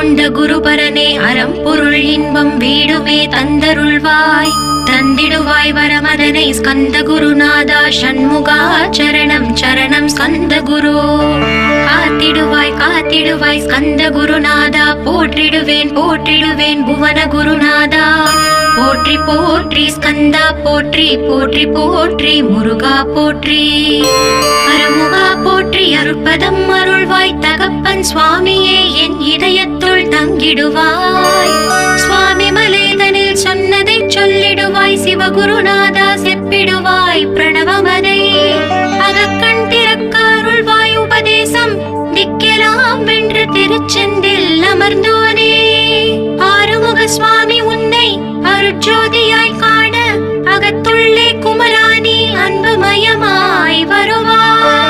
கொண்ட குருபரனே அறம் பொருள் இன்பம் வீடுமே தந்தருள்வாய் தந்திடுவாய் வரமதனை ஸ்கந்த குருநாதா சண்முகா சரணம் சரணம் ஸ்கந்த குரு காத்திடுவாய் காத்திடுவாய் ஸ்கந்த குருநாதா போற்றிடுவேன் போற்றிடுவேன் புவன குருநாதா போற்றி போற்றி ஸ்கந்தா போற்றி போற்றி போற்றி முருகா போற்றி அருமுகா போற்றி அருட்பதம் அருள்வாய் தகப்பன் சுவாமியே என் இதயத்துள் தங்கிடுவாய் சுவாமி மலேதனில் சொன்னதை சொல்லிடுவாய் சிவகுருநாதா செப்பிடுவாய் பிரணவமதை அகக்கண் திறக்க அருள்வாய் உபதேசம் திக்கெல்லாம் வென்று திருச்செந்தில் அமர்ந்தோனே ஆறுமுக சுவாமி உன்னை அருட்ஜோதியாய் காண அகத்துள்ளே குமராணி அன்புமயமாய் வருவாய்.